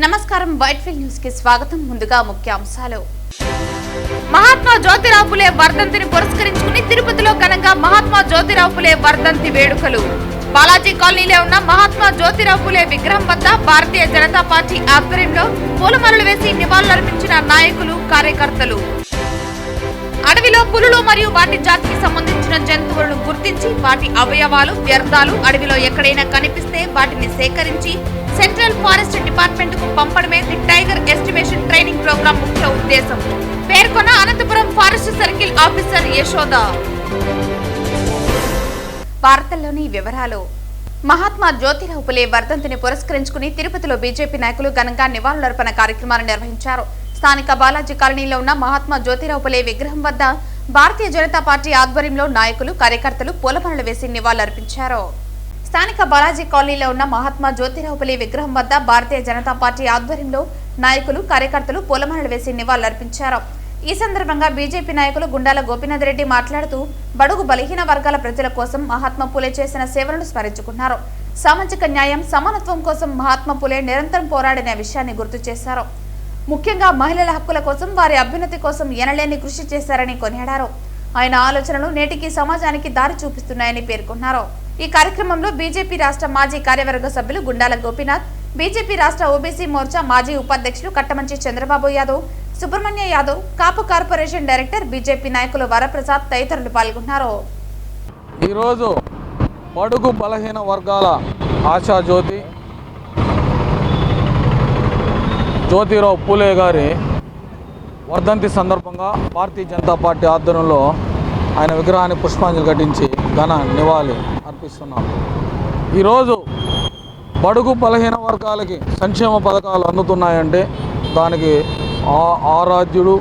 నమస్కారం Whitefield news కి స్వాగతం. ముందుగా ముఖ్యాంశాలు. మహాత్మా జ్యోతిరావు ఫులే వర్ధంతిని పురస్కరించుకుని తిరుపతిలో ఘనంగా మహాత్మా జ్యోతిరావు ఫులే వర్ధంతి వేడుకలు. బాలాజీ కాలనీలో ఉన్న మహాత్మా జ్యోతిరావు ఫులే విగ్రహం వద్ద భారతీయ జనతా పార్టీ ఆధ్వర్యంలో పూలమాలలు వేసి నివాళులర్పించిన నాయకులు, కార్యకర్తలు. అడవిలో పులులు మరియు వాటి జాతికి సంబంధించిన జంతువులను గుర్తించి వాటి అవయవాలు, వ్యర్థాలు అడవిలో ఎక్కడైనా కనిపిస్తే వాటిని సేకరించి సెంట్రల్ ఫారెస్ట్ డిపార్ట్మెంట్ కు పంపడమే the tiger estimation training program ముఖ్య ఉద్దేశం పేర్కొన్న Anantapuram forest circle officer Yashoda. వార్తల్లోని వివరాలు. మహాత్మా జ్యోతిరావు ఫులే వర్ధంతిని పురస్కరించుకుని తిరుపతిలో బీజేపీ నాయకులు ఘనంగా నివాళులర్పణ కార్యక్రమాలు నిర్వహించారు. స్థానిక బాలాజీ కాలనీలో ఉన్న మహాత్మా జ్యోతిరావు ఫులే విగ్రహం వద్ద భారతీయ జనతా పార్టీ ఆధ్వర్యంలో నాయకులు, కార్యకర్తలు పూలమాలలు వేసి నివాళులర్పించారు. స్థానిక బాలాజీ కాలనీలో ఉన్న మహాత్మా జ్యోతిరావు ఫులే విగ్రహం వద్ద భారతీయ జనతా పార్టీ ఆధ్వర్యంలో నాయకులు, కార్యకర్తలు పూలమాలలు వేసి నివాళులర్పించారు. ఈ సందర్భంగా బీజేపీ నాయకులు గుండాల గోపీనాథ్ రెడ్డి మాట్లాడుతూ బడుగు బలహీన వర్గాల ప్రజల కోసం మహాత్మా ఫులే చేసిన సేవలను స్మరించుకున్నారు. సామాజిక న్యాయం, సమానత్వం కోసం మహాత్మా ఫులే నిరంతరం పోరాడిన విషయాన్ని గుర్తు చేశారు. ముఖ్యంగా మహిళల హక్కుల కోసం, వారి అభ్యున్నతి కోసం ఎనలేని కృషి చేశారని కొనియాడారు. ఆయన ఆలోచనలు నేటికి సమాజానికి దారి చూపిస్తున్నాయని పేర్కొన్నారు. ఈ కార్యక్రమంలో బీజేపీ రాష్ట్ర మాజీ కార్యవర్గ సభ్యులు గుండాల గోపీనాథ్, బీజేపీ రాష్ట్ర ఓబీసీ మోర్చా మాజీ ఉపాధ్యక్షులు కట్టమంచి చంద్రబాబు యాదవ్, సుబ్రహ్మణ్య యాదవ్, కాపు కార్పొరేషన్ డైరెక్టర్, బీజేపీ నాయకులు వరప్రసాద్ తదితరులు పాల్గొన్నారు. ఈరోజు బడుగు బలహీన వర్గాల ఆశాజ్యోతి జ్యోతిరావు ఫులే గారి వర్ధంతి సందర్భంగా భారతీయ జనతా పార్టీ ఆధ్వర్యంలో ఆయన విగ్రహానికి పుష్పాంజలి ఘటించి ఘన నివాళి అర్పిస్తున్నాం. ఈరోజు బడుగు బలహీన వర్గాలకి సంక్షేమ పథకాలు అందుతున్నాయంటే దానికి ఆరాధ్యుడు,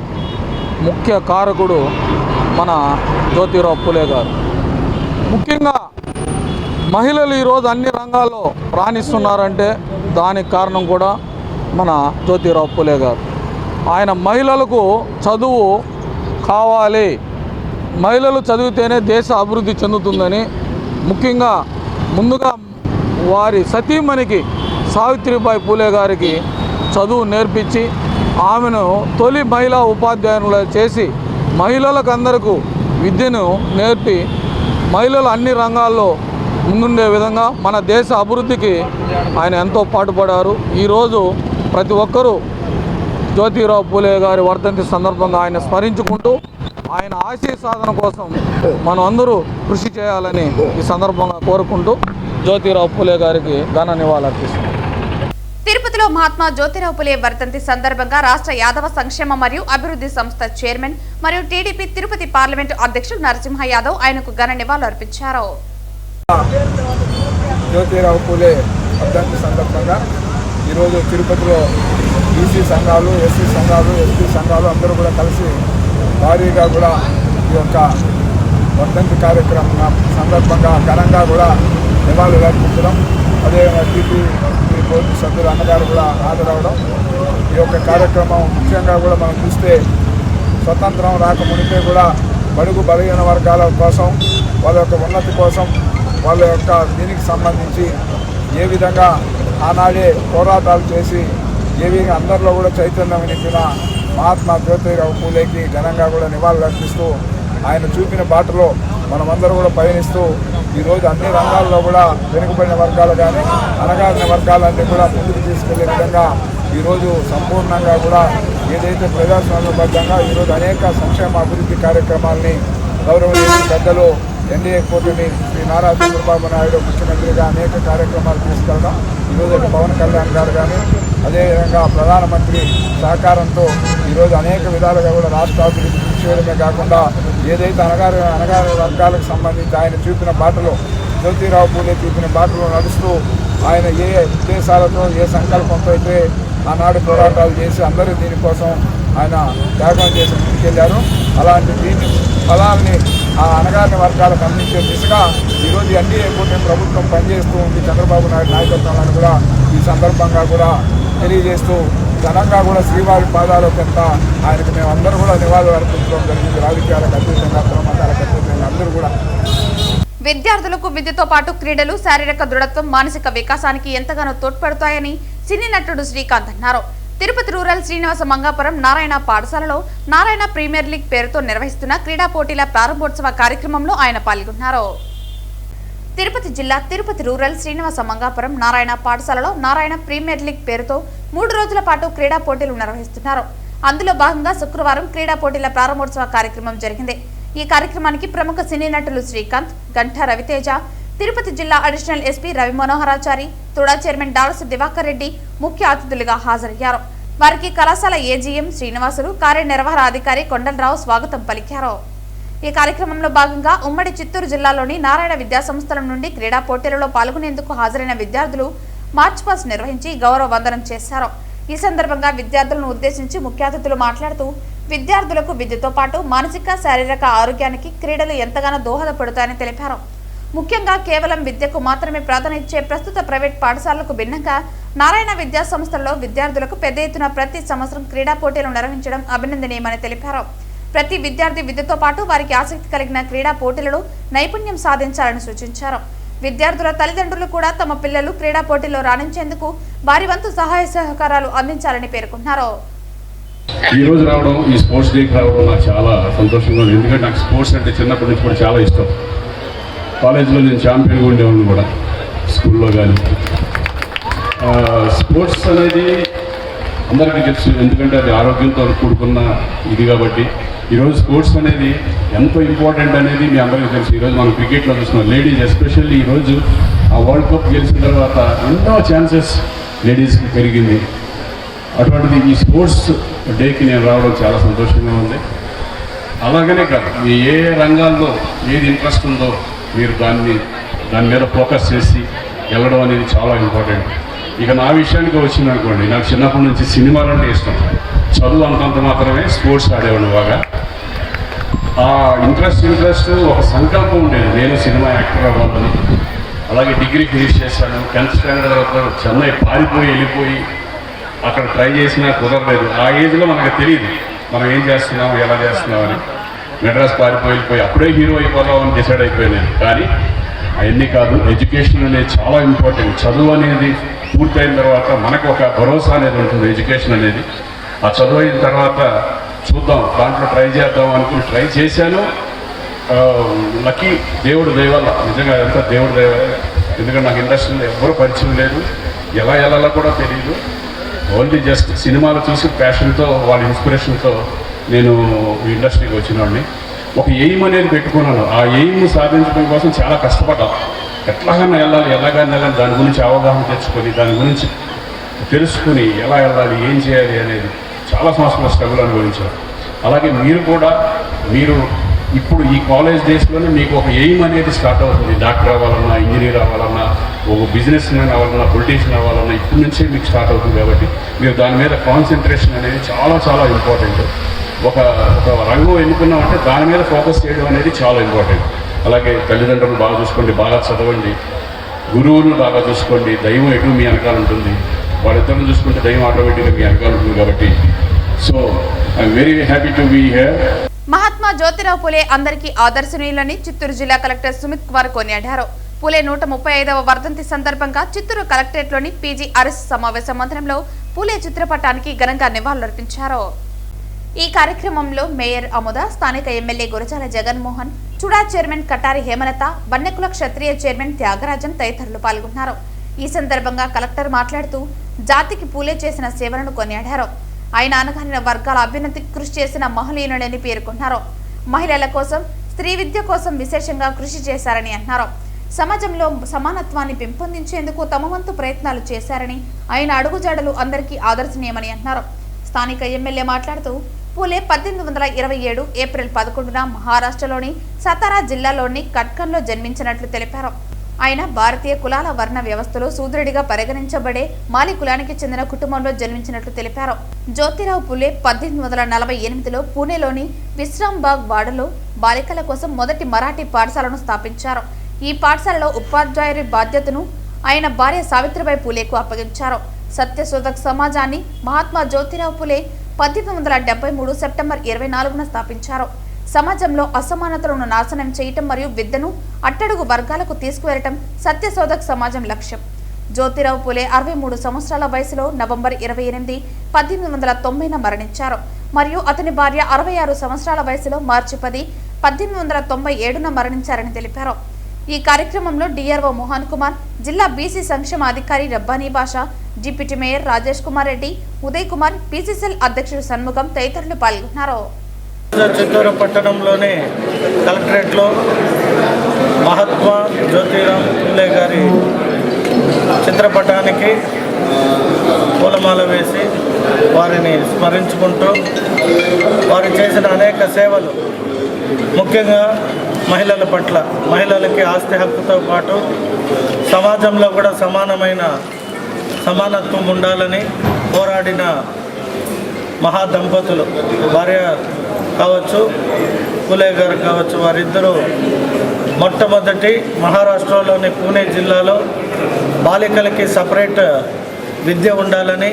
ముఖ్య కారకుడు మన జ్యోతిరావు ఫులే గారు. ముఖ్యంగా మహిళలు ఈరోజు అన్ని రంగాల్లో రాణిస్తున్నారంటే దానికి కారణం కూడా మన జ్యోతిరావు ఫులే గారు. ఆయన మహిళలకు చదువు కావాలి, మహిళలు చదివితేనే దేశ అభివృద్ధి చెందుతుందని, ముఖ్యంగా ముందుగా వారి సతీమణికి సావిత్రిబాయి ఫులే గారికి చదువు నేర్పించి ఆమెను తొలి మహిళా ఉపాధ్యాయులు చేసి మహిళలకు అందరికీ విద్యను నేర్పి మహిళలు అన్ని రంగాల్లో ముందుండే విధంగా మన దేశ అభివృద్ధికి ఆయన ఎంతో పాటుపడారు. ఈరోజు ప్రతి ఒక్కరూ జ్యోతిరావు ఫులే గారి వర్ధంతి సందర్భంగా ఆయన స్మరించుకుంటూ ఆయన ఆశయ సాధన కోసం మనం అందరూ కృషి చేయాలని ఈ సందర్భంగా కోరుకుంటూ జ్యోతిరావు ఫులే గారికి ఘన నివాళులర్పిస్తున్నాం. తిరుపతిలో మహాత్మా జ్యోతిరావు ఫులే వర్ధంతి సందర్భంగా రాష్ట్ర యాదవ సంక్షేమ మరియు అభివృద్ధి సంస్థ చైర్మన్ మరియు టీడీపీ తిరుపతి పార్లమెంటు అధ్యక్షుడు నరసింహ యాదవ్ ఆయనకు ఘన నివాళులర్పించారు. జ్యోతిరావు ఫులే వర్ధంతి సందర్భంగా ఈరోజు తిరుపతిలో బీసీ సంఘాలు, ఎస్సీ సంఘాలు, ఎస్టీ సంఘాలు అందరూ కూడా కలిసి భారీగా కూడా ఈ యొక్క వర్ధంతి కార్యక్రమం సందర్భంగా ఘనంగా కూడా నివాళులు అర్పించడం, అదే టీపీ బోర్డు సభ్యులు అన్నగారు కూడా హాజరవడం. ఈ యొక్క కార్యక్రమం ముఖ్యంగా కూడా మనం చూస్తే స్వతంత్రం రాకమునిపే కూడా బడుగు బలహీన వర్గాల కోసం, వాళ్ళ యొక్క ఉన్నతి కోసం, వాళ్ళ యొక్క దీనికి సంబంధించి ఏ విధంగా ఆనాడే పోరాటాలు చేసి ఏ విధంగా అందరిలో కూడా చైతన్యం నింపిన మహాత్మా జ్యోతిరావు ఫులేకి ఘనంగా కూడా నివాళులు అర్పిస్తూ ఆయన చూపిన బాటలో మనమందరూ కూడా పయనిస్తూ ఈరోజు అన్ని రంగాల్లో కూడా వెనుకబడిన వర్గాలు కానీ అణగారిన వర్గాలన్నీ కూడా ముందుకు తీసుకెళ్లే విధంగా ఈరోజు సంపూర్ణంగా కూడా ఏదైతే ప్రజాస్వామ్యబద్ధంగా ఈరోజు అనేక సంక్షేమ అభివృద్ధి కార్యక్రమాలని గౌరవనీయ పెద్దలు ఎన్డీఏ కూటమి శ్రీ నారా చంద్రబాబు నాయుడు ముఖ్యమంత్రిగా అనేక కార్యక్రమాలు తీసుకెళ్ళడం, ఈరోజు పవన్ కళ్యాణ్ గారు కానీ అదేవిధంగా ప్రధానమంత్రి సహకారంతో ఈరోజు అనేక విధాలుగా కూడా రాష్ట్ర అభివృద్ధి కృషి చేయడమే కాకుండా ఏదైతే అణగారిన వర్గాలకు సంబంధించి ఆయన చూపిన బాటలో, జ్యోతిరావు ఫులే చూపిన బాటలో నడుస్తూ ఆయన ఏ ఉద్దేశాలతో, ఏ సంకల్పంతో అయితే ఆనాడు పోరాటాలు చేసి అందరూ దీనికోసం ఆయన త్యాగం చేసి ముందుకెళ్లారు. అలాంటి దీని ఫలాల్ని ఆ అణగారిన వర్గాలకు అందించే దిశగా ఈరోజు ఎన్డీఏ కూటమి ప్రభుత్వం పనిచేస్తూ ఉంది. చంద్రబాబు నాయుడు నాయకత్వంలో కూడా ఈ సందర్భంగా కూడా తెలియజేస్తూ ఘనంగా కూడా శ్రీవారి పాదాల కింద ఆయనకు మేము అందరూ కూడా నివాళులు అర్పించడం జరిగింది. రాజకీయాలకు అతీతంగా, మతాలకు అతీతంగా అందరూ కూడా విద్యార్థులకు విద్యతో పాటు క్రీడలు శారీరక దృఢత్వం మానసిక వికాసానికి ఎంతగానో తోడ్పడతాయని సినీ నటుడు శ్రీకాంత్ అన్నారు. తిరుపతి రూరల్ శ్రీనివాస మంగాపురం నారాయణ పాఠశాలలో నారాయణ ప్రీమియర్ లీగ్ పేరుతో నిర్వహిస్తున్న క్రీడా పోటీల ప్రారంభోత్సవ కార్యక్రమంలో ఆయన పాల్గొన్నారు. తిరుపతి జిల్లా తిరుపతి రూరల్ శ్రీనివాస మంగాపురం నారాయణ పాఠశాలలో నారాయణ ప్రీమియర్ లీగ్ పేరుతో 3 రోజుల పాటు క్రీడా పోటీలు నిర్వహిస్తున్నారు. అందులో భాగంగా శుక్రవారం క్రీడా పోటీల ప్రారంభోత్సవ కార్యక్రమం జరిగింది. ఈ కార్యక్రమానికి ప్రముఖ సినీ నటులు శ్రీకాంత్, గంటా రవితేజ, తిరుపతి జిల్లా additional SP Ravi Manoharachari, TUDA chairman డాలసి దివాకర్ రెడ్డి ముఖ్య అతిథులుగా హాజరయ్యారు. వారికి కళాశాల ఏజీఎం శ్రీనివాసులు, కార్యనిర్వహణాధికారి కొండలరావు స్వాగతం పలికారు. ఈ కార్యక్రమంలో భాగంగా ఉమ్మడి చిత్తూరు జిల్లాలోని నారాయణ విద్యాసంస్థల నుండి క్రీడా పోటీలలో పాల్గొనేందుకు హాజరైన విద్యార్థులు మార్చ్ పాస్ట్ నిర్వహించి గౌరవ వందనం చేశారు. ఈ సందర్భంగా విద్యార్థులను ఉద్దేశించి ముఖ్య అతిథులు మాట్లాడుతూ విద్యార్థులకు విద్యతో పాటు మానసిక శారీరక ఆరోగ్యానికి క్రీడలు ఎంతగానో దోహదపడతాయని తెలిపారు. ముఖ్యంగా కేవలం విద్యకు మాత్రమే ప్రాధాన్యత ఇచ్చే ప్రస్తుత ప్రైవేట్ పాఠశాలలకు భిన్నంగా నారాయణ విద్యా సంస్థల్లో విద్యార్థులకు పెద్ద ఎత్తున ప్రతి సంవత్సరం క్రీడా పోటీలు నిర్వహించడం అభినందనీయమని తెలిపారు. ప్రతి విద్యార్థి విద్యతో పాటు వారికి ఆసక్తి కలిగిన క్రీడా పోటీలలో నైపుణ్యం సాధించాలని సూచించారు. విద్యార్థుల తల్లిదండ్రులు కూడా తమ పిల్లలు క్రీడా పోటీల్లో రాణించేందుకు వారి వంతు సహాయ సహకారాలు అందించాలని పేర్కొన్నారు. ఈ రోజు రావడం, ఈ స్పోర్ట్స్ డేకి రావడం నాకు చాలా సంతోషంగా ఉంది. ఎందుకంటే నాకు స్పోర్ట్స్ అంటే చిన్నప్పటి నుంచి కూడా చాలా ఇష్టం. కాలేజీలో నేను ఛాంపియన్గా ఉండేవాడిని కూడా, స్కూల్లో కానీ. స్పోర్ట్స్ అనేది అందరికీ తెలుసు, ఎందుకంటే అది ఆరోగ్యంతో కూడుకున్న ఇది కాబట్టి. ఈరోజు స్పోర్ట్స్ అనేది ఎంతో ఇంపార్టెంట్ అనేది మీ అందరికీ తెలుసు. ఈరోజు మనం క్రికెట్లో చూస్తున్నాం, లేడీస్ ఎస్పెషల్లీ ఈరోజు ఆ వరల్డ్ కప్ గెలిచిన తర్వాత ఎన్నో ఛాన్సెస్ లేడీస్కి పెరిగింది. అటువంటిది ఈ స్పోర్ట్స్ డేకి నేను రావడం చాలా సంతోషంగా ఉంది. అలాగనే కాదు, మీ ఏ రంగాల్లో ఏది ఇంట్రెస్ట్ ఉందో మీరు దాని మీద ఫోకస్ చేసి వెళ్ళడం అనేది చాలా ఇంపార్టెంట్. ఇక నా విషయానికి వచ్చిందనుకోండి, నాకు చిన్నప్పటి నుంచి సినిమాలు అంటే ఇష్టం. చదువు అంతంత మాత్రమే, స్పోర్ట్స్ ఆడేవాడిని బాగా. ఆ ఇంట్రెస్ట్ ఒక సంకల్పం ఉండేది, నేను సినిమా యాక్టర్ అవ్వాలని. అలాగే డిగ్రీ ఫినిష్ చేశాను. 10th స్టాండర్డ్ తర్వాత చెన్నై వెళ్ళిపోయి అక్కడ ట్రై చేసినా కుదరలేదు. ఆ ఏజ్లో మనకు తెలియదు మనం ఏం చేస్తున్నాం, ఎలా చేస్తున్నాం అని. మెడ్రాస్ వెళ్ళిపోయి అప్పుడే హీరో అయిపోదామని డిసైడ్ అయిపోయాను. కానీ అవన్నీ కాదు, ఎడ్యుకేషన్ అనేది చాలా ఇంపార్టెంట్. చదువు అనేది పూర్తయిన తర్వాత మనకు ఒక భరోసా అనేది ఉంటుంది, ఎడ్యుకేషన్ అనేది. ఆ చదువు అయిన తర్వాత చూద్దాం, దాంట్లో ట్రై చేద్దాం అనుకుని ట్రై చేశాను. లక్కీ, దేవుడు దయ వల్ల, నిజంగా ఎంత దేవుడు దయ వల్ల. ఎందుకంటే నాకు ఇండస్ట్రీలో ఎవ్వరూ పరిచయం లేదు, ఎలా కూడా తెలియదు. ఓన్లీ జస్ట్ సినిమాలు చూసి ప్యాషన్తో, వాళ్ళ ఇన్స్పిరేషన్తో నేను ఇండస్ట్రీకి వచ్చినవాడిని. ఒక ఎయిమ్ అనేది పెట్టుకున్నాను. ఆ ఎయిమ్ సాధించడం కోసం చాలా కష్టపడ్డాను. ఎలాగైనా వెళ్ళాలి, దాని గురించి అవగాహన తెచ్చుకొని, దాని గురించి తెలుసుకుని ఎలా వెళ్ళాలి, ఏం చేయాలి అనేది చాలా సంవత్సరాల స్ట్రగుల్ అనుభవించారు. అలాగే మీరు ఇప్పుడు ఈ కాలేజ్ డేస్లోనే మీకు ఒక ఎయిమ్ అనేది స్టార్ట్ అవుతుంది. డాక్టర్ అవ్వాలన్నా, ఇంజనీర్ అవ్వాలన్నా, ఒక బిజినెస్ మ్యాన్ అవ్వాలన్నా, పొలిటీషియన్ అవ్వాలన్నా ఇప్పటి నుంచే మీకు స్టార్ట్ అవుతుంది. కాబట్టి మీరు దాని మీద కాన్సన్ట్రేషన్ అనేది చాలా ఇంపార్టెంట్. ఒక రంగం ఎన్నుకున్నామంటే దాని మీద ఫోకస్ చేయడం అనేది చాలా ఇంపార్టెంట్. అలాగే తల్లిదండ్రులు బాగా చూసుకోండి, బాగా చదవండి, గురువులను బాగా చూసుకోండి. దైవం ఎటు మీ వెనకాల ఉంటుంది, వాళ్ళిద్దరిని చూసుకుంటే దైవం ఆటోమేటిక్గా మీ వెనకాల ఉంటుంది. కాబట్టి so I'm very happy to be here. Mahatma Jyotirao Phule అందరికీ ఆదర్శనీయులని చిత్తూరు జిల్లా కలెక్టర్ సుమిత్ కుమార్ కొనియాడారు. పులే 135వ వర్ధంతి సందర్భంగా చిత్తూరు కలెక్టరేట్లోని PGRS సమావేశ మందిరంలో పులే చిత్రపటానికి ఘనంగా నివాళులర్పించారు. ఈ కార్యక్రమంలో మేయర్ అముద, స్థానిక ఎమ్మెల్యే గురజాల జగన్మోహన్, చుడా చైర్మన్ కటారి హేమలత, బన్నెకుల క్షత్రియ చైర్మన్ త్యాగరాజన్ తదితరులు పాల్గొన్నారు. ఈ సందర్భంగా కలెక్టర్ మాట్లాడుతూ జాతికి పూలే చేసిన సేవలను కొనియాడారు. ఆయన అనగారిన వర్గాల అభ్యున్నతికి కృషి చేసిన మహనీయులని పేర్కొన్నారు. మహిళల కోసం, స్త్రీ విద్య కోసం విశేషంగా కృషి చేశారని అన్నారు. సమాజంలో సమానత్వాన్ని పెంపొందించేందుకు తమ వంతు ప్రయత్నాలు చేశారని, ఆయన అడుగుజాడలు అందరికీ ఆదర్శనీయమని అన్నారు. స్థానిక ఎమ్మెల్యే మాట్లాడుతూ పూలే 1827 ఏప్రిల్ 11న మహారాష్ట్రలోని సతారా జిల్లాలోని కట్కన్లో జన్మించినట్లు తెలిపారు. ఆయన భారతీయ కులాల వర్ణ వ్యవస్థలో శూద్రుడిగా పరిగణించబడే మాలి కులానికి చెందిన కుటుంబంలో జన్మించినట్లు తెలిపారు. జ్యోతిరావు పులే 1848లో పూణేలోని విశ్రాంబాగ్ వాడలో బాలికల కోసం మొదటి మరాఠీ పాఠశాలను స్థాపించారు. ఈ పాఠశాలలో ఉపాధ్యాయుడి బాధ్యతను ఆయన భార్య సావిత్రిబాయి పూలేకు అప్పగించారు. సత్యశోధక్ సమాజాన్ని మహాత్మా జ్యోతిరావు పులే 1873 సెప్టెంబర్ 24న స్థాపించారు. సమాజంలో అసమానతలను నాశనం చేయటం మరియు విద్యను అట్టడుగు వర్గాలకు తీసుకువెళ్లటం సత్యశోధక్ సమాజం లక్ష్యం. జ్యోతిరావు పూలే 63 సంవత్సరాల వయసులో నవంబర్ 28, 1890న మరణించారు మరియు అతని భార్య 66 సంవత్సరాల వయసులో మార్చి 10, 1897న మరణించారని తెలిపారు. ఈ కార్యక్రమంలో డిఆర్ఓ మోహన్ కుమార్, జిల్లా బీసీ సంక్షేమ అధికారి రబ్బానీ బాషా, డిప్యూటీ మేయర్ రాజేష్ కుమార్ రెడ్డి, ఉదయ్ కుమార్, పీసీసీఎల్ అధ్యక్షుడు షణ్ముగం తదితరులు పాల్గొన్నారు. చిత్తూరు పట్టణంలోని కలెక్టరేట్లో మహాత్మా జ్యోతిరావు పూలే గారి చిత్రపటానికి పూలమాల వేసి వారిని స్మరించుకుంటూ వారు చేసిన అనేక సేవలు, ముఖ్యంగా మహిళల పట్ల, మహిళలకి ఆస్తి హక్కుతో పాటు సమాజంలో కూడా సమానత్వం ఉండాలని పోరాడిన మహాదంపతులు, భార్య కావచ్చు, పూలే గారు కావచ్చు, వారిద్దరూ మొట్టమొదటి మహారాష్ట్రలోని పూణే జిల్లాలో బాలికలకి సపరేట్ విద్య ఉండాలని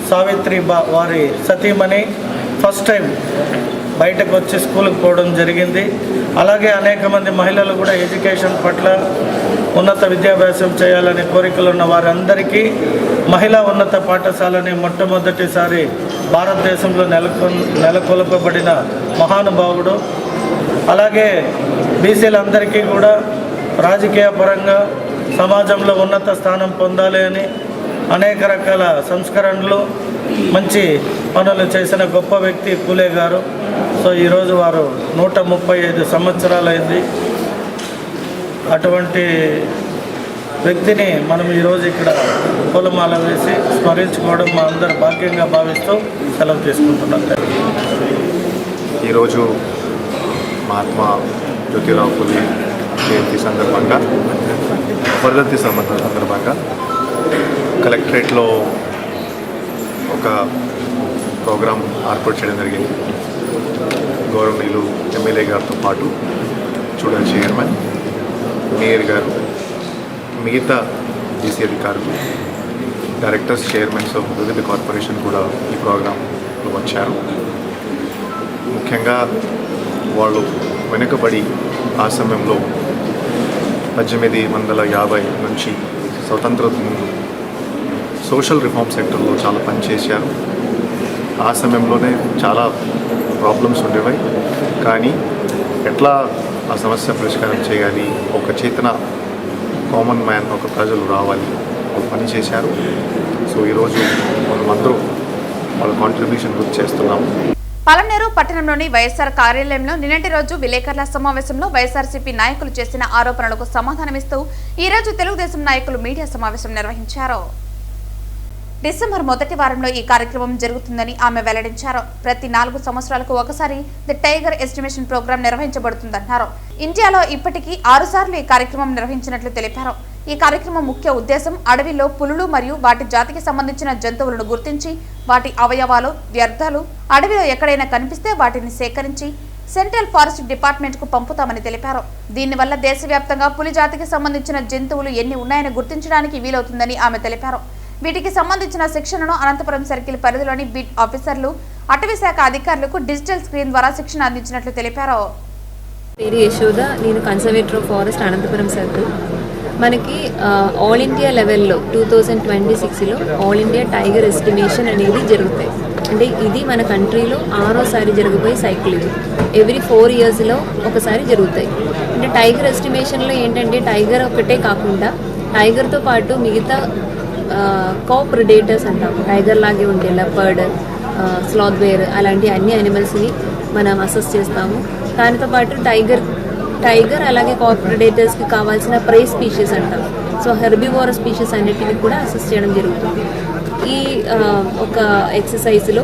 సావిత్రిబా వారి సతీమణి ఫస్ట్ టైం బయటకు వచ్చి స్కూల్కి పోవడం జరిగింది. అలాగే అనేక మంది మహిళలు కూడా ఎడ్యుకేషన్ పట్ల ఉన్నత విద్యాభ్యాసం చేయాలనే కోరికలు ఉన్న వారందరికీ మహిళా ఉన్నత పాఠశాలని మొట్టమొదటిసారి భారతదేశంలో నెలకొల్పబడిన మహానుభావుడు. అలాగే బీసీలందరికీ కూడా రాజకీయ పరంగా సమాజంలో ఉన్నత స్థానం పొందాలి అని అనేక రకాల సంస్కరణలు, మంచి పనులు చేసిన గొప్ప వ్యక్తి పూలే గారు. సో ఈరోజు వారు 135 సంవత్సరాలైంది. అటువంటి వ్యక్తిని మనం ఈరోజు ఇక్కడ పూలమాల వేసి స్మరించుకోవడం మా అందరి భాగ్యంగా భావిస్తూ సెలవు తీసుకుంటున్నాం. ఈరోజు మహాత్మా జ్యోతిరావు పూలే జయంతి సందర్భంగా, వర్ధంతి సందర్భంగా కలెక్టరేట్లో ఒక ప్రోగ్రాం ఏర్పాటు చేయడం జరిగింది. గౌరవనీయులు ఎమ్మెల్యే గారితో పాటు చూడల్ చైర్మన్, మేయర్ గారు, మిగతా బీసీ అధికారులు, డైరెక్టర్స్, చైర్మన్స్ ఆఫ్ వివిధ కార్పొరేషన్ కూడా ఈ ప్రోగ్రాంలో వచ్చారు. ముఖ్యంగా వాళ్ళు వెనుకబడి ఆ సమయంలో 1850 నుంచి స్వతంత్రత ముందు సోషల్ రిఫార్మ్ సెక్టర్లో చాలా పనిచేశారు. ఆ సమయంలోనే చాలా ప్రాబ్లమ్స్ ఉండేవి. కానీ ఎట్లా ఆ సమస్య పరిష్కారం చేయాలి, ఒక చేతన కామన్ మ్యాన్, ఒక ప్రజలు రావాలి, ఒక పని చేశారు. సో ఈరోజు మనమందరూ వాళ్ళ కాంట్రిబ్యూషన్ గుర్తు చేస్తున్నాము. పలమనేరు పట్టణంలోని వైఎస్ఆర్ కార్యాలయంలో నిన్నటి రోజు విలేకరుల సమావేశంలో వైఎస్ఆర్సీపీ నాయకులు చేసిన ఆరోపణలకు సమాధానమిస్తూ ఈ రోజు తెలుగుదేశం నాయకులు మీడియా సమావేశం నిర్వహించారు. డిసెంబర్ మొదటి వారంలో ఈ కార్యక్రమం జరుగుతుందని ఆమె వెల్లడించారు. ప్రతి 4 సంవత్సరాలకు ఒకసారి ది టైగర్ ఎస్టిమేషన్ ప్రోగ్రాం నిర్వహించబడుతుందన్నారు. ఇండియాలో ఇప్పటికీ 6 సార్లు ఈ కార్యక్రమం నిర్వహించినట్లు తెలిపారు. ఈ కార్యక్రమం ముఖ్య ఉద్దేశం అడవిలో పులులు మరియు వాటి జాతికి సంబంధించిన జంతువులను గుర్తించి వాటి అవయవాలు, వ్యర్థాలు అడవిలో ఎక్కడైనా కనిపిస్తే వాటిని సేకరించి సెంట్రల్ ఫారెస్ట్ డిపార్ట్మెంట్ కు పంపుతామని తెలిపారు. దీనివల్ల దేశవ్యాప్తంగా పులి జాతికి సంబంధించిన జంతువులు ఎన్ని ఉన్నాయని గుర్తించడానికి వీలవుతుందని ఆమె తెలిపారు. వీటికి సంబంధించిన శిక్షణను అనంతపురం సర్కిల్ పరిధిలోని బీట్ ఆఫీసర్లు, అటవీ శాఖ అధికారులకు డిజిటల్ స్క్రీన్ ద్వారా శిక్షణ అందించినట్లు తెలిపారు. పేరు యశోద, నేను conservator of forest Anantapuram circle. మనకి ఆల్ ఇండియా లెవెల్లో 2026లో ఆల్ ఇండియా టైగర్ ఎస్టిమేషన్ అనేది జరుగుతాయి. అంటే ఇది మన కంట్రీలో 6వసారి జరగబోయే సైకిల్. ఇది ఎవ్రీ 4 ఇయర్స్లో ఒకసారి జరుగుతాయి. అంటే టైగర్ ఎస్టిమేషన్లో ఏంటంటే టైగర్ ఒకటే కాకుండా టైగర్తో పాటు మిగతా కో ప్రెడేటర్స్ అంటాము, టైగర్ లాగే ఉండే లెపర్డ్, స్లాత్ బేర్ అలాంటి అన్ని యానిమల్స్ని మనం అసెస్ చేస్తాము. దానితో పాటు టైగర్ అలాగే కో ప్రెడేటర్స్కి కావాల్సిన ప్రే స్పీషీస్ అంటాం. సో హెర్బివోర్ స్పీషీస్ అన్నిటిని కూడా అసెస్ చేయడం జరుగుతుంది. ఈ ఒక ఎక్సర్సైజ్లో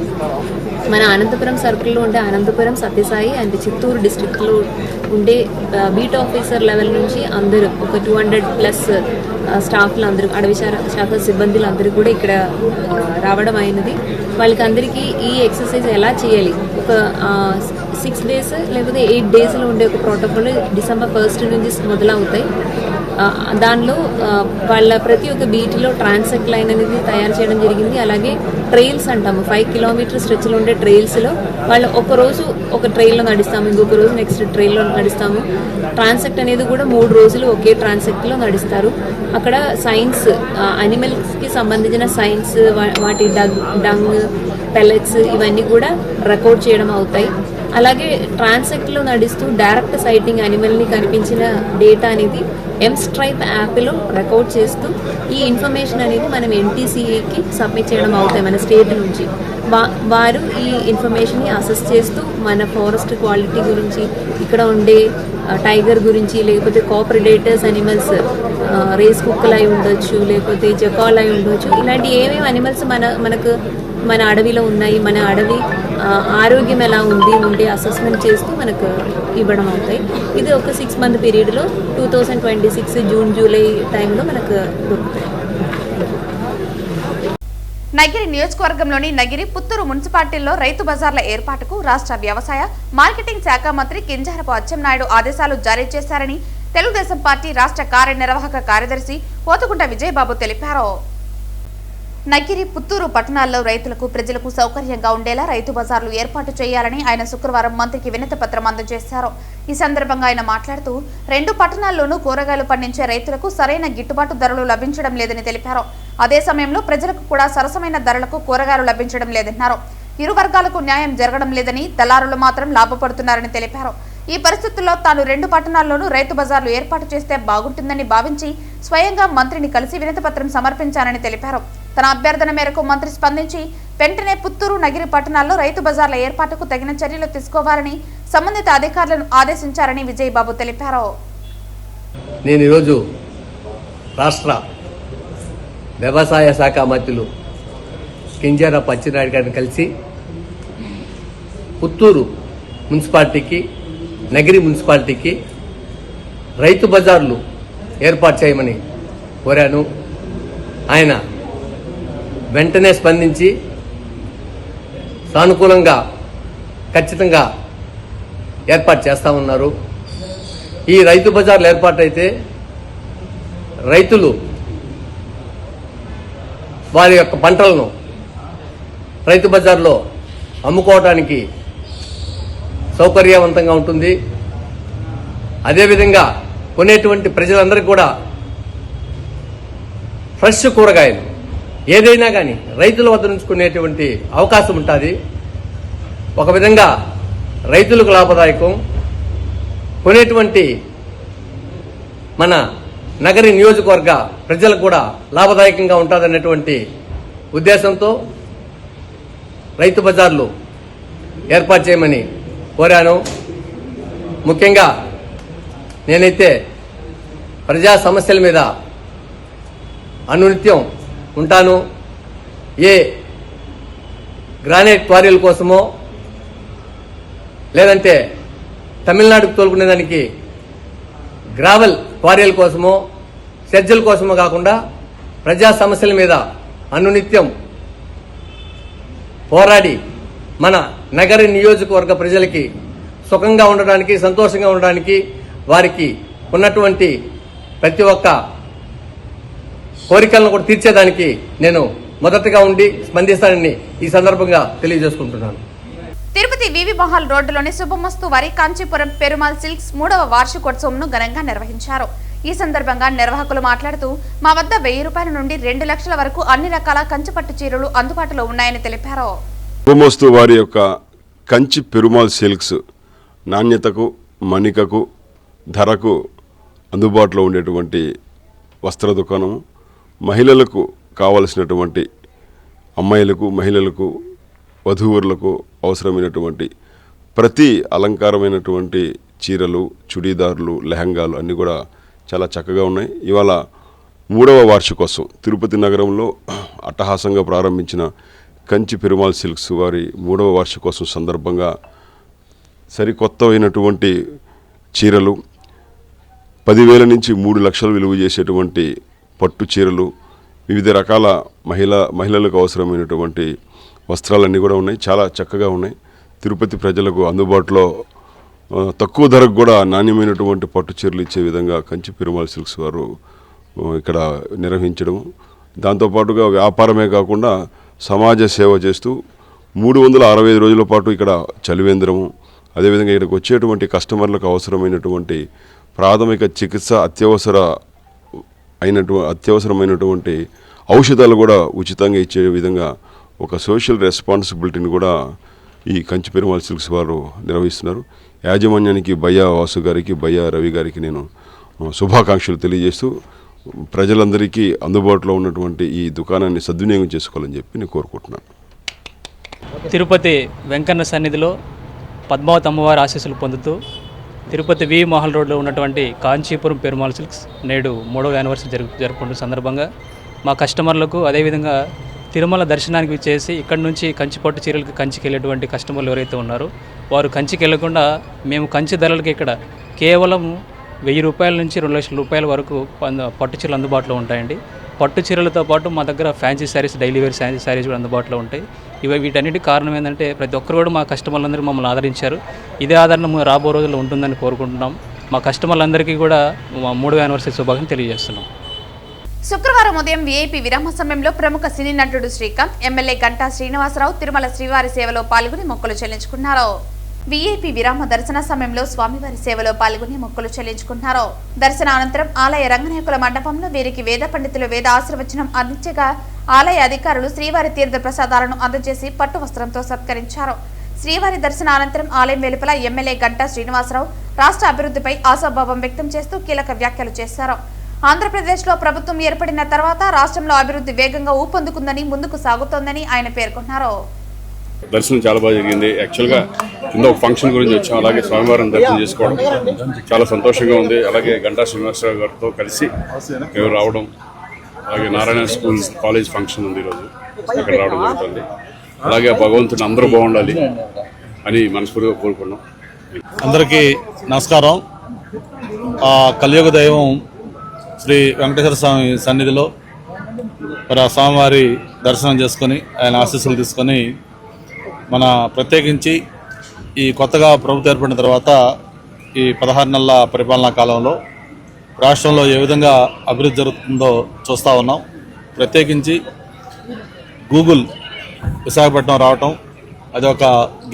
మన అనంతపురం సర్కిల్లో ఉండే అనంతపురం, సత్యసాయి అండ్ చిత్తూరు డిస్ట్రిక్ట్లో ఉండే బీట్ ఆఫీసర్ లెవెల్ నుంచి అందరూ ఒక 200+ స్టాఫ్లు అందరూ, అడవి శాఖ సిబ్బందులు అందరూ కూడా ఇక్కడ రావడం అయినది. వాళ్ళకి అందరికీ ఈ ఎక్సర్సైజ్ ఎలా చేయాలి, ఒక 6 days లేకపోతే 8 daysలో ఉండే ఒక ప్రోటోకాల్ డిసెంబర్ 1 నుంచి మొదలవుతాయి. దానిలో వాళ్ళ ప్రతి ఒక్క బీటీలో ట్రాన్సెక్ట్ లైన్ అనేది తయారు చేయడం జరిగింది. అలాగే ట్రైల్స్ అంటాము, 5 కిలోమీటర్ స్ట్రెచ్లో ఉండే ట్రైల్స్లో వాళ్ళు ఒకరోజు ఒక ట్రైల్లో నడుస్తాము, ఇంకొక రోజు నెక్స్ట్ ట్రైల్లో నడుస్తాము. ట్రాన్సెక్ట్ అనేది కూడా 3 రోజులు ఒకే ట్రాన్సెక్ట్లో నడుస్తారు. అక్కడ సైన్స్, అనిమల్స్కి సంబంధించిన సైన్స్, వాటి డంగ్, పెల్లెట్స్ ఇవన్నీ కూడా రికార్డ్ చేయడం అవుతాయి. అలాగే ట్రాన్సెక్ట్లో నడుస్తూ డైరెక్ట్ సైటింగ్ అనిమల్ని కనిపించిన డేటా అనేది ఎంస్ట్రైప్ యాప్లో రికార్డ్ చేస్తూ ఈ ఇన్ఫర్మేషన్ అనేది మనం ఎన్టీసీఏకి సబ్మిట్ చేయడం అవుతాయి మన స్టేట్ నుంచి. వారు ఈ ఇన్ఫర్మేషన్ని అసెస్ చేస్తూ మన ఫారెస్ట్ క్వాలిటీ గురించి, ఇక్కడ ఉండే టైగర్ గురించి, లేకపోతే కాప్రిడేటర్స్ అనిమల్స్, రేస్ కుక్కలు అయి ఉండొచ్చు, లేకపోతే జకాల్ అయి ఉండొచ్చు, ఇలాంటి ఏమేమి అనిమల్స్ మన అడవిలో ఉన్నాయి, మన అడవి ఆరోగ్యం ఎలా ఉంది ఉండే అసెస్మెంట్ చేస్తూ మనకు ఇవ్వడం అవుతాయి. ఇది ఒక 6 మంత్ పీరియడ్లో 2026 జూన్ జూలై టైంలో మనకు దొరుకుతాయి. నగిరి నియోజకవర్గంలోని నగిరి, పుత్తూరు మున్సిపాలిటీల్లో రైతు బజార్ల ఏర్పాటుకు రాష్ట్ర వ్యవసాయ మార్కెటింగ్ శాఖ మంత్రి కింజరపు అచ్చెన్నాయుడు ఆదేశాలు జారీ చేశారని తెలుగుదేశం పార్టీ రాష్ట్ర కార్యనిర్వాహక కార్యదర్శి పోతుగుంట విజయబాబు తెలిపారు. నగిరి, పుత్తూరు పట్టణాల్లో రైతులకు, ప్రజలకు సౌకర్యంగా ఉండేలా రైతు బజార్లు ఏర్పాటు చేయాలని ఆయన శుక్రవారం మంత్రికి వినతి పత్రం అందజేశారు. ఈ సందర్భంగా ఆయన మాట్లాడుతూ 2 పట్టణాల్లోనూ కూరగాయలు పండించే రైతులకు సరైన గిట్టుబాటు ధరలు లభించడం లేదని తెలిపారు. అదే సమయంలో ప్రజలకు కూడా సరసమైన ధరలకు కూరగాయలు లభించడం లేదన్నారు. ఇరు వర్గాలకు న్యాయం జరగడం లేదని, దళారులు మాత్రం లాభపడుతున్నారని తెలిపారు. ఈ పరిస్థితుల్లో తాను 2 పట్టణాల్లోనూ రైతు బజార్లు ఏర్పాటు చేస్తే బాగుంటుందని భావించి స్వయంగా మంత్రిని కలిసి వినతి పత్రం సమర్పించానని తెలిపారు. తన అభ్యర్థన మేరకు మంత్రి స్పందించి వెంటనే పుత్తూరు, నగిరి పట్టణాల్లో రైతు బజార్ల ఏర్పాటుకు తగిన చర్యలు తీసుకోవాలని సంబంధిత అధికారులను ఆదేశించారని విజయబాబు తెలిపారు. నేను ఈరోజు రాష్ట్ర వ్యవసాయ శాఖ మంత్రులు కింజరపు అచ్చెన్నాయుడు గారిని కలిసి పుత్తూరు మున్సిపాలిటీకి, నగిరి మున్సిపాలిటీకి రైతు బజార్లు ఏర్పాటు చేయమని కోరాను. ఆయన వెంటనే స్పందించి సానుకూలంగా ఖచ్చితంగా ఏర్పాటు చేస్తా ఉన్నారు. ఈ రైతు బజార్లు ఏర్పాటైతే రైతులు వారి యొక్క పంటలను రైతు బజార్లో అమ్ముకోవడానికి సౌకర్యవంతంగా ఉంటుంది. అదేవిధంగా కొనేటువంటి ప్రజలందరికీ కూడా ఫ్రెష్ కూరగాయలు ఏదైనా కానీ రైతుల వద్ద నుంచి కొనేటువంటి అవకాశం ఉంటుంది. ఒక విధంగా రైతులకు లాభదాయకం, కొనేటువంటి మన నగరి నియోజకవర్గ ప్రజలకు కూడా లాభదాయకంగా ఉంటుందనేటువంటి ఉద్దేశంతో రైతు బజార్లు ఏర్పాటు చేయమని కోరాను. ముఖ్యంగా నేనైతే ప్రజా సమస్యల మీద అనునిత్యం ఉంటాను. ఏ గ్రానైట్ క్వారీల కోసమో లేదంటే తమిళనాడుకు తోలుకునేదానికి గ్రావెల్ క్వారీల కోసమో, సెజ్జల కోసమో కాకుండా ప్రజా సమస్యల మీద అనునిత్యం పోరాడి మన నగర నియోజకవర్గ ప్రజలకి సుఖంగా ఉండడానికి, సంతోషంగా ఉండడానికి, వారికి ఉన్నటువంటి ప్రతి ఒక్క కోరికలను కూడా తీర్చేదానికి నేను మొదటగా ఉండి స్పందిస్తానని ఈ సందర్భంగా తెలియజేసుకుంటున్నాను. తిరుపతి వివి మహల్ రోడ్డులోని శుభమస్తు వారి కాంచీపురం పెరుమాల్ సిల్క్స్ 3వ వార్షికోత్సవంను ఘనంగా నిర్వహించారు. ఈ సందర్భంగా నిర్వాహకులు మాట్లాడుతూ మా వద్ద 1000 రూపాయల నుండి 2 లక్షల వరకు అన్ని రకాల కంచిపట్టు చీరలు అందుబాటులో ఉన్నాయని తెలిపారు. శుభమస్తు వారి యొక్క కంచి పెరుమాల్ సిల్క్స్ నాణ్యతకు, మణికకు, ధరకు అందుబాటులో ఉండేటువంటి వస్త్ర దుకాణము. మహిళలకు కావలసినటువంటి అమ్మాయిలకు, మహిళలకు, వధూవరులకు అవసరమైనటువంటి ప్రతి అలంకారమైనటువంటి చీరలు, చుడీదార్లు, లెహంగాలు అన్నీ కూడా చాలా చక్కగా ఉన్నాయి. ఇవాళ 3వ వార్షికోత్సవం తిరుపతి నగరంలో అట్టహాసంగా ప్రారంభించిన కంచి పెరుమాల్ సిల్క్స్ వారి 3వ వార్షికోత్సవం సందర్భంగా సరికొత్తమైనటువంటి చీరలు, 10,000 నుంచి 3 లక్షలు విలువ చేసేటువంటి పట్టు చీరలు, వివిధ రకాల మహిళలకు అవసరమైనటువంటి వస్త్రాలన్నీ కూడా ఉన్నాయి. చాలా చక్కగా ఉన్నాయి. తిరుపతి ప్రజలకు అందుబాటులో తక్కువ ధరకు కూడా నాణ్యమైనటువంటి పట్టు చీరలు ఇచ్చే విధంగా కంచి పెరుమాళ్ సిల్క్స్ వారు ఇక్కడ నిర్వహించడం, దాంతోపాటుగా వ్యాపారమే కాకుండా సమాజ సేవ చేస్తూ 365 రోజుల పాటు ఇక్కడ చలివేంద్రము, అదేవిధంగా ఇక్కడికి వచ్చేటువంటి కస్టమర్లకు అవసరమైనటువంటి ప్రాథమిక చికిత్స అత్యవసరమైనటువంటి ఔషధాలు కూడా ఉచితంగా ఇచ్చే విధంగా ఒక సోషల్ రెస్పాన్సిబిలిటీని కూడా ఈ కంచి పెరుమాళ్ సిల్క్స్ వారు నిర్వహిస్తున్నారు. యాజమాన్యానికి బయ్యా వాసు గారికి, బయ్యా రవి గారికి నేను శుభాకాంక్షలు తెలియజేస్తూ ప్రజలందరికీ అందుబాటులో ఉన్నటువంటి ఈ దుకాణాన్ని సద్వినియోగం చేసుకోవాలని చెప్పి నేను కోరుకుంటున్నాను. తిరుపతి వెంకన్న సన్నిధిలో పద్మావతి అమ్మవారి ఆశీస్సులు పొందుతూ తిరుపతి వి మహల్ రోడ్లో ఉన్నటువంటి కాంచీపురం పెరుమాళ్ సిల్క్స్ నేడు 3వ యానివర్సరీ జరుపుకుంటున్న సందర్భంగా మా కస్టమర్లకు, అదేవిధంగా తిరుమల దర్శనానికి చేసి ఇక్కడి నుంచి కంచి పట్టు చీరలకు కంచికి వెళ్ళేటువంటి కస్టమర్లు ఎవరైతే ఉన్నారో వారు కంచికి వెళ్లకుండా మేము కంచి ధరలకి ఇక్కడ కేవలం 1000 రూపాయల నుంచి 2 లక్షల రూపాయల వరకు పట్టు చీరలు అందుబాటులో ఉంటాయండి. పట్టు చీరలతో పాటు మా దగ్గర fancy sarees, daily wear fancy sarees కూడా అందుబాటులో ఉంటాయి. వీటన్నిటికి కారణం ఏంటంటే ప్రతి ఒక్కరు కూడా మా కస్టమర్లందరూ మమ్మల్ని ఆదరించారు. ఇదే ఆదరణ రాబో రోజుల్లో ఉంటుందని కోరుకుంటున్నాం. మా కస్టమర్లందరికీ కూడా 3వ యానివర్సరీ శుభాకాంక్షలు తెలియజేస్తున్నాం. శుక్రవారం ఉదయం వీఐపీ విరామ సమయంలో ప్రముఖ సినీ నటుడు శ్రీకాంత్, ఎమ్మెల్యే గంటా శ్రీనివాసరావు తిరుమల శ్రీవారి సేవలో పాల్గొని మొక్కులు చెల్లించుకున్నారు. వీఐపీ విరామ దర్శన సమయంలో స్వామివారి సేవలో పాల్గొని మొక్కులు చెల్లించుకున్నారు. దర్శన అనంతరం ఆలయ రంగనాయకుల మండపంలో వీరికి వేద పండితులు వేద ఆశీర్వచనం అందించగా ఆలయ అధికారులు శ్రీవారి తీర్థ ప్రసాదాలను అందజేసి పట్టు వస్త్రంతో సత్కరించారు. శ్రీవారి దర్శన అనంతరం ఆలయం వెలుపల ఎమ్మెల్యే గంటా శ్రీనివాసరావు రాష్ట్ర అభివృద్ధిపై ఆశాభావం వ్యక్తం చేస్తూ కీలక వ్యాఖ్యలు చేశారు. ఆంధ్రప్రదేశ్లో ప్రభుత్వం ఏర్పడిన తర్వాత రాష్ట్రంలో అభివృద్ధి వేగంగా ఊపందుకుందని, ముందుకు సాగుతోందని ఆయన పేర్కొన్నారు. దర్శనం చాలా బాగా జరిగింది. యాక్చువల్గా కింద ఒక ఫంక్షన్ గురించి వచ్చాం, అలాగే స్వామివారిని దర్శనం చేసుకోవడం చాలా సంతోషంగా ఉంది. అలాగే గంటా శ్రీనివాసరావు గారితో కలిసి ఎవరు రావడం, అలాగే నారాయణ స్కూల్ కాలేజ్ ఫంక్షన్ ఉంది ఈరోజు, అక్కడ రావడం జరుగుతుంది. అలాగే భగవంతుని అందరూ బాగుండాలి అని మనస్ఫూర్తిగా కోరుకున్నాం. అందరికీ నమస్కారం. కలియుగ దైవం శ్రీ వెంకటేశ్వర స్వామి సన్నిధిలో స్వామివారి దర్శనం చేసుకొని ఆయన ఆశీస్సులు తీసుకొని మన ప్రత్యేకించి ఈ కొత్తగా ప్రభుత్వం ఏర్పడిన తర్వాత ఈ 16 నెలల పరిపాలనా కాలంలో రాష్ట్రంలో ఏ విధంగా అభివృద్ధి జరుగుతుందో చూస్తూ ఉన్నాం. ప్రత్యేకించి గూగుల్ విశాఖపట్నం రావటం అది ఒక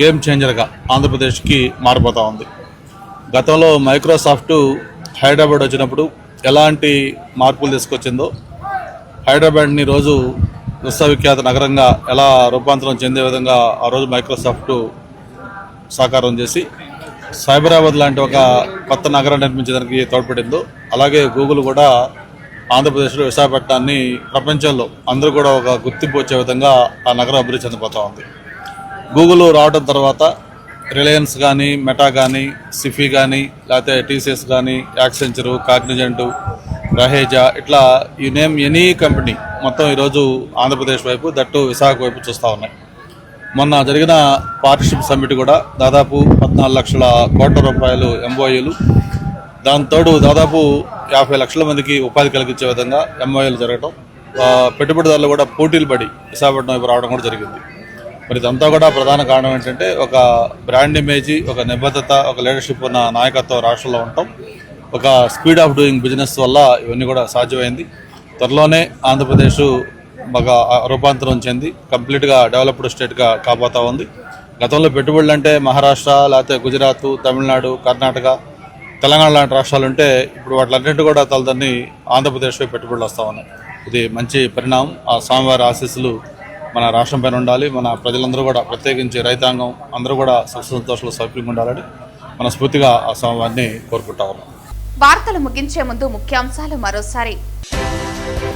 గేమ్ చేంజర్గా ఆంధ్రప్రదేశ్కి మారిపోతూ ఉంది. గతంలో మైక్రోసాఫ్ట్ హైదరాబాద్ వచ్చినప్పుడు ఎలాంటి మార్పులు తీసుకొచ్చిందో, హైదరాబాద్ని రోజు విశ్వవిఖ్యాత నగరంగా ఎలా రూపాంతరం చెందే విధంగా ఆ రోజు మైక్రోసాఫ్ట్ సాకారం చేసి సైబరాబాద్ లాంటి ఒక కొత్త నగరం నిర్మించడానికి తోడ్పడిందో, అలాగే గూగుల్ కూడా ఆంధ్రప్రదేశ్లో విశాఖపట్నాన్ని ప్రపంచంలో అందరూ కూడా ఒక గుర్తింపు వచ్చే విధంగా ఆ నగరం అభివృద్ధి చెందిపోతూ ఉంది. గూగుల్ రావడం తర్వాత రిలయన్స్ కానీ, మెటా కానీ, సిఫీ కానీ, లేకపోతే టీసీఎస్ కానీ, యాక్సెంచరు, కాగ్నిజెంటు, రహేజా, ఇట్లా ఈ నేమ్ ఎనీ కంపెనీ మొత్తం ఈరోజు ఆంధ్రప్రదేశ్ వైపు, దట్టు విశాఖ వైపు చూస్తూ ఉన్నాయి. మొన్న జరిగిన పార్ట్నర్షిప్ సమ్మిట్ కూడా దాదాపు 14 లక్షల కోట్ల రూపాయలు ఎంఓయూలు, దాంతోడు దాదాపు 50 లక్షల మందికి ఉపాధి కలిగించే విధంగా ఎంఓయూలు జరగడం, పెట్టుబడిదారులు కూడా పోటీలు పడి విశాఖపట్నం వైపు రావడం కూడా జరిగింది. మరి ఇదంతా కూడా ప్రధాన కారణం ఏంటంటే ఒక బ్రాండ్ ఇమేజీ, ఒక నిబద్ధత, ఒక లీడర్షిప్ ఉన్న నాయకత్వం రాష్ట్రంలో ఉండటం, ఒక స్పీడ్ ఆఫ్ డూయింగ్ బిజినెస్ వల్ల ఇవన్నీ కూడా సాధ్యమైంది. త్వరలోనే ఆంధ్రప్రదేశ్ బాగా రూపాంతరం చెంది కంప్లీట్గా డెవలప్డ్ స్టేట్గా కాబోతా ఉంది. గతంలో పెట్టుబడులు అంటే మహారాష్ట్ర, లేకపోతే గుజరాత్, తమిళనాడు, కర్ణాటక, తెలంగాణ లాంటి రాష్ట్రాలు ఉంటే ఇప్పుడు వాటిలన్నింటి కూడా తలదన్ని ఆంధ్రప్రదేశ్లో పెట్టుబడులు వస్తూ ఉన్నాయి. ఇది మంచి పరిణామం. ఆ స్వామివారి ఆశీస్సులు మన రాష్ట్రం పైన ఉండాలి. మన ప్రజలందరూ కూడా, ప్రత్యేకించి రైతాంగం అందరూ కూడా సుఖ సంతోషాలు సౌకర్యంగా ఉండాలని మనస్ఫూర్తిగా ఆ స్వామివారిని కోరుకుంటా ఉన్నాం. వార్తలు ముగించే ముందు ముఖ్యాంశాలు మరోసారి.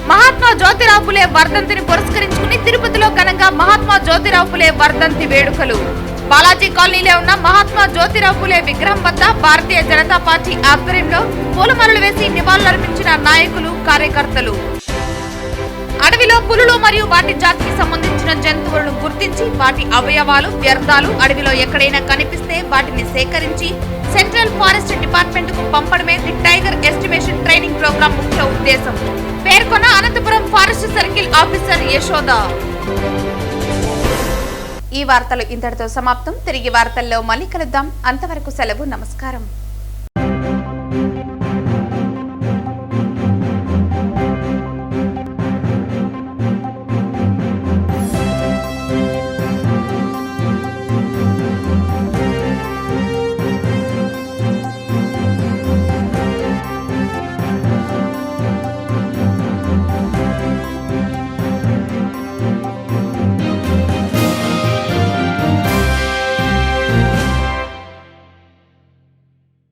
మహాత్మా జ్యోతిరావు పులే వర్ధంతిని పురస్కరించుకుని తిరుపతిలో ఘనంగా మహాత్మా జ్యోతిరావు పులే వర్ధంతి వేడుకలు. బాలాజీ కాలనీలో ఉన్న మహాత్మా జ్యోతిరావు పులే విగ్రహం వద్ద భారతీయ జనతా పార్టీ ఆధ్వర్యంలో పూలమాలలు వేసి నివాళులర్పించిన నాయకులు, కార్యకర్తలు. అడవిలో పులులు మరియు వాటి జాతికి సంబంధించిన జంతువులను గుర్తించి వాటి అవయవాలు, వ్యర్థాలు అడవిలో ఎక్కడైనా కనిపిస్తే వాటిని సేకరించి సెంట్రల్ ఫారెస్ట్ డిపార్ట్మెంట్ కు పంపడమే the tiger estimation training program ముఖ్య ఉద్దేశం పేర్కొన్న Anantapuram forest circle officer Yashoda. ఈ వార్తలు ఇంతటితో సమాప్తం. తిరిగి వార్తల్లో మళ్ళీ కలుద్దాం. అంతవరకు సెలవు. నమస్కారం.